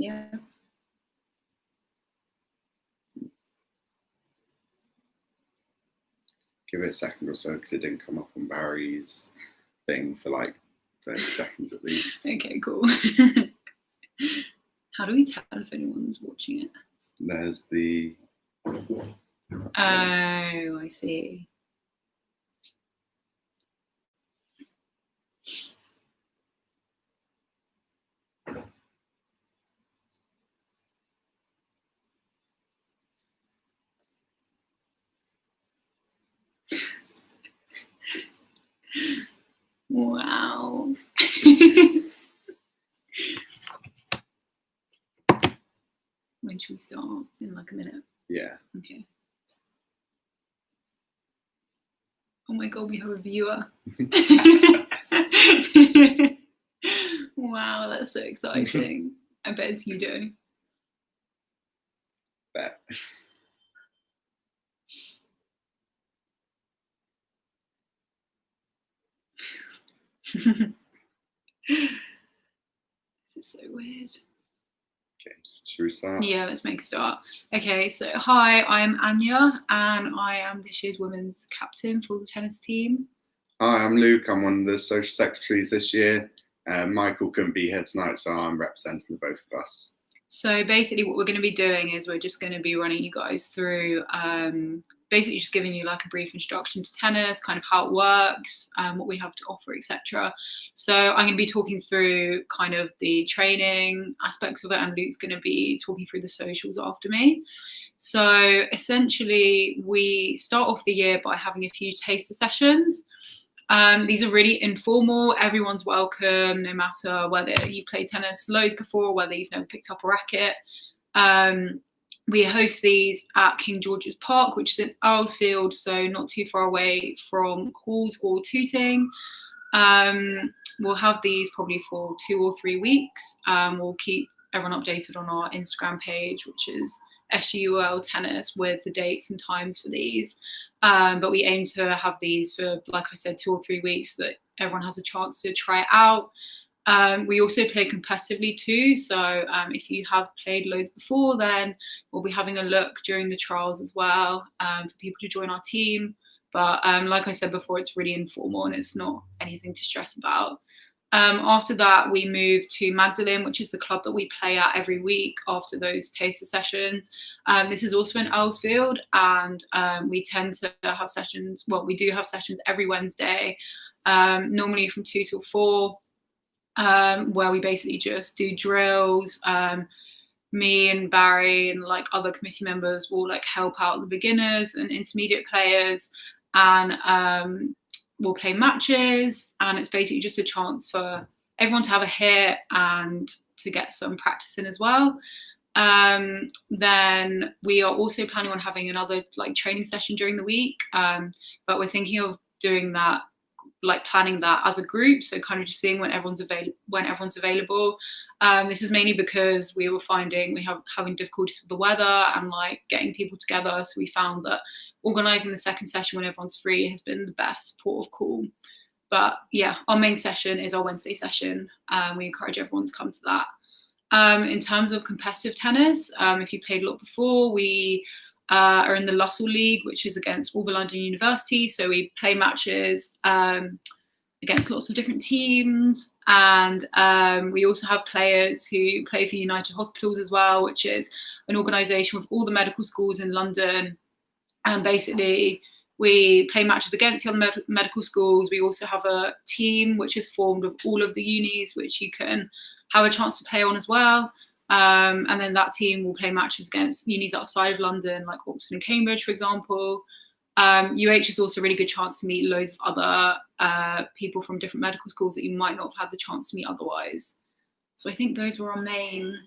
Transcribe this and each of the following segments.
Yeah. Give it a second or so because it didn't come up on Barry's thing for like 30 seconds at least. Okay, cool. How do we tell if anyone's watching it? There's the... Oh, I see. Wow. When should we start? In like a minute? Yeah. Okay. Oh my god, we have a viewer. Wow, that's so exciting. I bet it's you doing. Bet. This is so weird. Okay, should we start? Yeah, let's make a start. Okay, so hi, I'm Anya, and I am this year's women's captain for the tennis team. Hi, I'm Luke. I'm one of the social secretaries this year. Michael couldn't be here tonight, so I'm representing the both of us. So basically what we're going to be doing is we're just going to be running you guys through basically just giving you like a brief introduction to tennis, kind of how it works, what we have to offer, etc. So I'm going to be talking through kind of the training aspects of it, and Luke's going to be talking through the socials after me. So essentially we start off the year by having a few taster sessions. These are really informal. Everyone's welcome, no matter whether you've played tennis loads before or whether you've never picked up a racket. We host these at King George's Park, which is in Earlsfield, so not too far away from Halls or Tooting. We'll have these probably for 2 or 3 weeks. We'll keep everyone updated on our Instagram page, which is SGUL Tennis, with the dates and times for these. But we aim to have these for, like I said, 2 or 3 weeks so that everyone has a chance to try it out. We also play competitively too. So if you have played loads before, then we'll be having a look during the trials as well for people to join our team. But like I said before, it's really informal and it's not anything to stress about. After that, we move to Magdalen, which is the club that we play at every week after those taster sessions. This is also in Earlsfield, and we tend to have sessions. Well, we do have sessions every Wednesday, normally from 2 till 4, where we basically just do drills. Me and Barry and like other committee members will like help out the beginners and intermediate players, and we'll play matches, and it's basically just a chance for everyone to have a hit and to get some practice in as well. Then we are also planning on having another like training session during the week, but we're thinking of doing that, like planning that as a group, so kind of just seeing when everyone's available. This is mainly because we were finding having difficulties with the weather and like getting people together, so we found that organising the second session when everyone's free has been the best port of call. But yeah, our main session is our Wednesday session. We encourage everyone to come to that. In terms of competitive tennis, if you played a lot before, we are in the Lussell League, which is against Wolverhampton University. So we play matches against lots of different teams, and we also have players who play for United Hospitals as well, which is an organisation with all the medical schools in London. And basically, we play matches against the other medical schools. We also have a team which is formed of all of the unis, which you can have a chance to play on as well. And then that team will play matches against unis outside of London, like Oxford and Cambridge, for example. UH is also a really good chance to meet loads of other people from different medical schools that you might not have had the chance to meet otherwise. So I think those were our main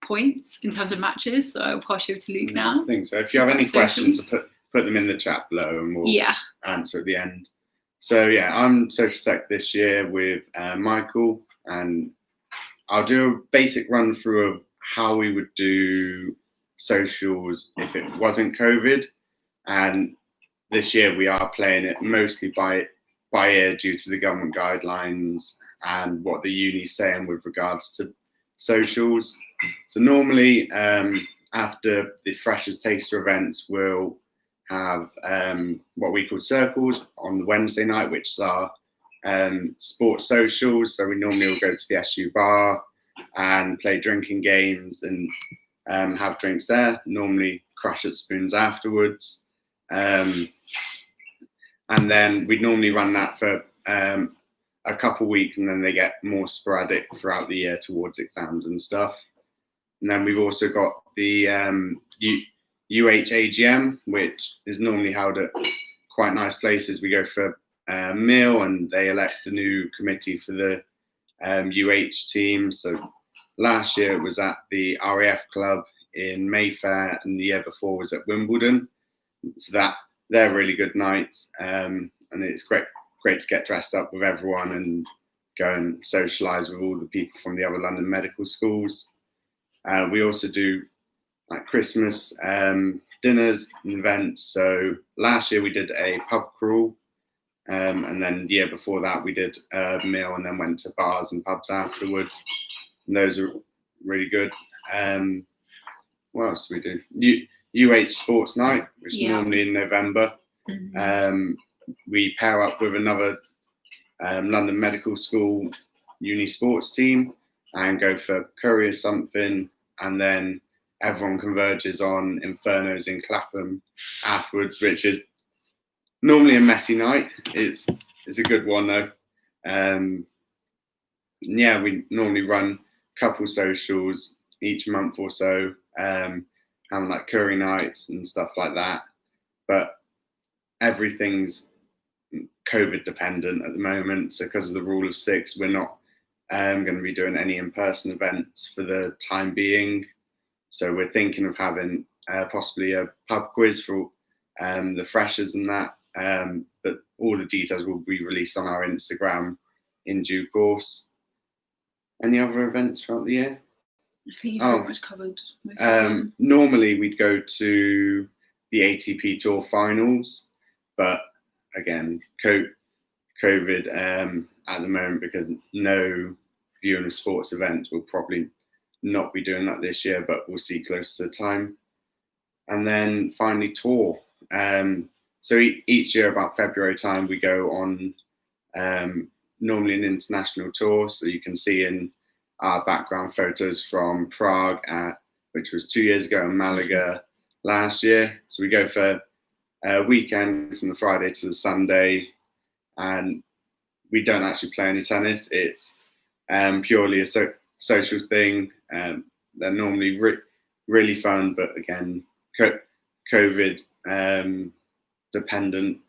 points in terms of matches. So I'll pass you over to Luke now. I think so. If you have any questions, put them in the chat below and we'll answer at the end. So yeah, I'm social sec this year with Michael, and I'll do a basic run through of how we would do socials if it wasn't COVID. And this year we are playing it mostly by ear due to the government guidelines and what the uni's saying with regards to socials. So normally after the Freshers Taster events, we'll have what we call circles on the Wednesday night, which is our sports socials. So we normally will go to the SU bar and play drinking games and have drinks there, normally crash at Spoons afterwards. And then we'd normally run that for a couple of weeks, and then they get more sporadic throughout the year towards exams and stuff. And then we've also got the UHAGM, which is normally held at quite nice places. We go for a meal and they elect the new committee for the UH team. So last year it was at the RAF club in Mayfair, and the year before was at Wimbledon. So they're really good nights, and it's great to get dressed up with everyone and go and socialise with all the people from the other London medical schools. We also do like Christmas dinners and events. So last year we did a pub crawl, and then the year before that we did a meal and then went to bars and pubs afterwards. And those are really good. What else do we do? UH Sports Night, which is normally in November. Mm-hmm. We pair up with another London Medical School uni sports team and go for curry or something, and then everyone converges on Infernos in Clapham afterwards, which is normally a messy night. It's a good one though. We normally run a couple socials each month or so, having like curry nights and stuff like that. But everything's COVID dependent at the moment. So because of the rule of 6, we're not going to be doing any in-person events for the time being. So we're thinking of having possibly a pub quiz for the freshers and that. But all the details will be released on our Instagram in due course. Any other events throughout the year? I think you've pretty much covered most of them. Normally we'd go to the ATP Tour finals, but again, COVID at the moment, because no viewing of sports events, will probably not be doing that this year, but we'll see close to the time. And then finally tour. So each year about February time, we go on normally an international tour. So you can see in our background photos from Prague, which was 2 years ago, and Malaga last year. So we go for a weekend from the Friday to the Sunday, and we don't actually play any tennis. It's purely a social thing. They're normally really fun, but again, COVID dependent.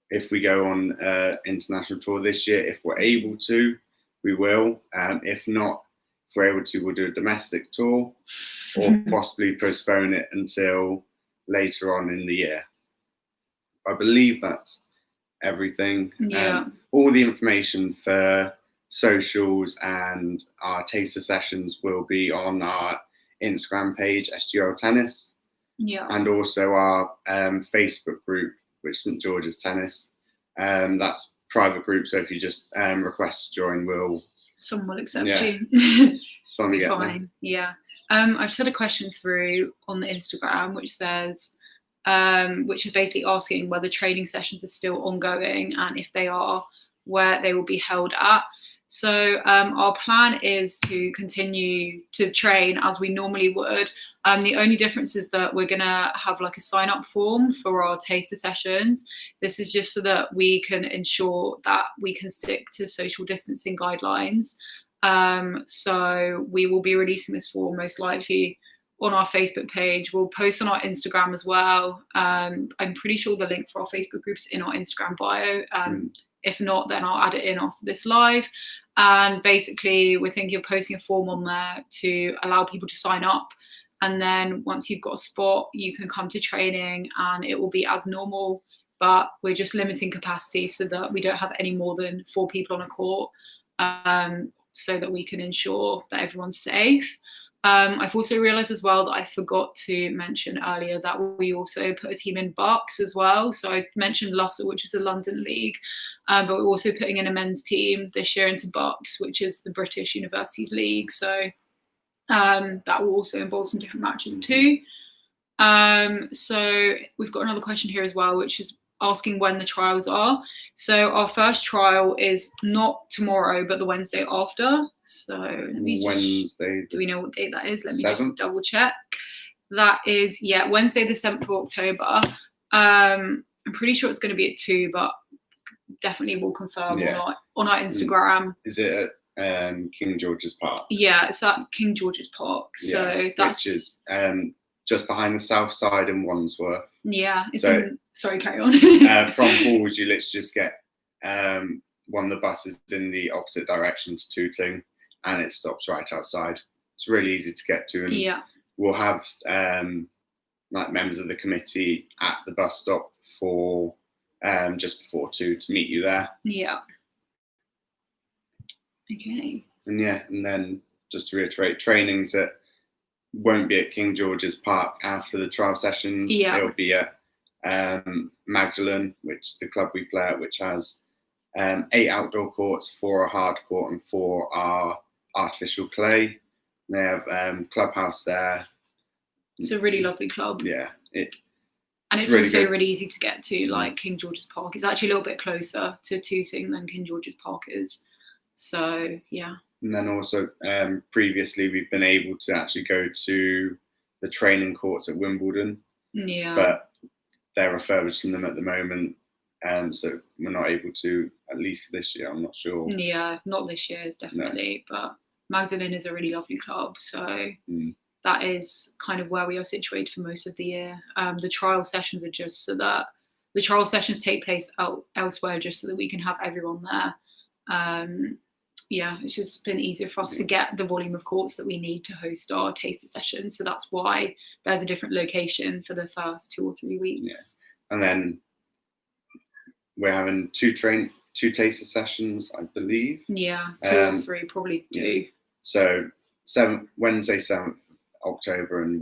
If we go on international tour this year, if we're able to, we will. If not, if we're able to, we'll do a domestic tour, or possibly postpone it until later on in the year. I believe that's everything. Yeah. All the information for socials and our taster sessions will be on our Instagram page, SGUL Tennis. Yeah. And also our Facebook group, which is St George's Tennis. That's private group, so if you just request to join, someone will accept you. Be fine. Yeah. I just had a question through on the Instagram, which says, which is basically asking whether training sessions are still ongoing, and if they are, where they will be held at. So our plan is to continue to train as we normally would. The only difference is that we're going to have like a sign-up form for our taster sessions. This is just so that we can ensure that we can stick to social distancing guidelines. So we will be releasing this form most likely on our Facebook page. We'll post on our Instagram as well. I'm pretty sure the link for our Facebook group is in our Instagram bio. If not, then I'll add it in after this live. And basically, we're thinking of posting a form on there to allow people to sign up. And then once you've got a spot, you can come to training and it will be as normal. But we're just limiting capacity so that we don't have any more than 4 people on a court, so that we can ensure that everyone's safe. I've also realised as well that I forgot to mention earlier that we also put a team in Bucks as well. So I mentioned Lussell, which is a London league, but we're also putting in a men's team this year into Bucks, which is the British Universities League. So That will also involve some different matches too. So we've got another question here as well, which is asking when the trials are. So our first trial is not tomorrow, but the Wednesday after. So let me just, Wednesday. Do we know what date that is? Let me just double check. That is, yeah, Wednesday the 7th of October. I'm pretty sure it's going to be at 2, but definitely we'll confirm on our Instagram. Is it at King George's Park? Yeah, it's at King George's Park. So that's, which is just behind the south side in Wandsworth. Yeah, it's sorry, carry on. From Halls, you literally just get one of the buses in the opposite direction to Tooting, and it stops right outside. It's really easy to get to, and we'll have like members of the committee at the bus stop for just before 2 to meet you there. Yeah. Okay. And then just to reiterate, trainings won't be at King George's Park after the trial sessions. It'll be at Magdalen, which the club we play at, which has 8 outdoor courts, 4 are hard court and 4 are artificial clay. They have clubhouse there. It's a really lovely club. Yeah. And it's really also really easy to get to, like King George's Park. It's actually a little bit closer to Tooting than King George's Park is. So, yeah. And then also, previously, we've been able to actually go to the training courts at Wimbledon. Yeah. But they're refurbishing them at the moment. So we're not able to, at least this year, I'm not sure. Yeah, not this year, definitely. No. But Magdalen is a really lovely club. So that is kind of where we are situated for most of the year. The trial sessions are just so that the trial sessions take place elsewhere just so that we can have everyone there. Yeah, it's just been easier for us to get the volume of courts that we need to host our taster sessions. So that's why there's a different location for the first 2 or 3 weeks. Yeah. And then we're having 2 taster sessions, I believe. Yeah, 2 or 3, probably 2. Yeah. So Wednesday 7th October and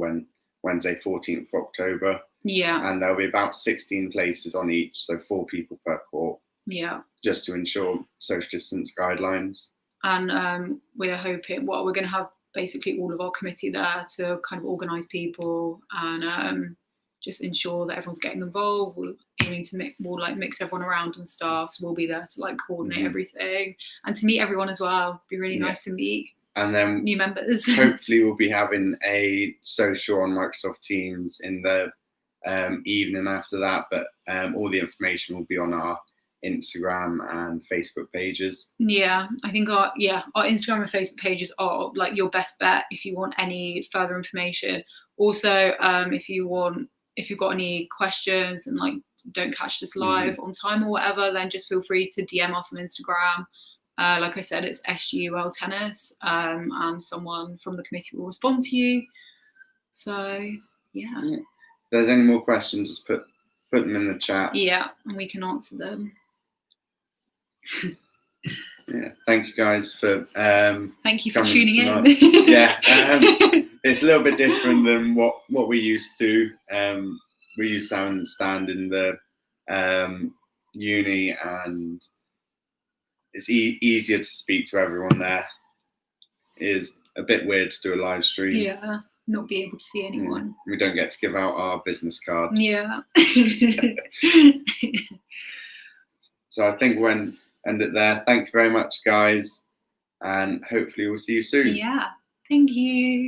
Wednesday 14th October. Yeah. And there'll be about 16 places on each, so 4 people per court. Yeah. Just to ensure social distance guidelines. And we're hoping, we're going to have basically all of our committee there to kind of organise people and just ensure that everyone's getting involved. We're aiming to mix everyone around and stuff. So we'll be there to coordinate everything and to meet everyone as well. It'd be really nice to meet and then new members. Hopefully we'll be having a social on Microsoft Teams in the evening after that. But all the information will be on our Instagram and Facebook pages. Yeah, I think our Instagram and Facebook pages are your best bet if you want any further information. Also, if you've got any questions and don't catch this live on time or whatever, then just feel free to DM us on Instagram. Like I said, it's SGUL Tennis, and someone from the committee will respond to you. So yeah. If there's any more questions, just put them in the chat. Yeah, and we can answer them. Yeah, thank you guys for thank you for tuning in. Yeah, it's a little bit different than what we used to. We used to stand in the uni, and it's easier to speak to everyone there. It is a bit weird to do a live stream. Yeah, not be able to see anyone. We don't get to give out our business cards. Yeah. So I think we'll end it there. Thank you very much, guys, and hopefully we'll see you soon. Yeah, thank you.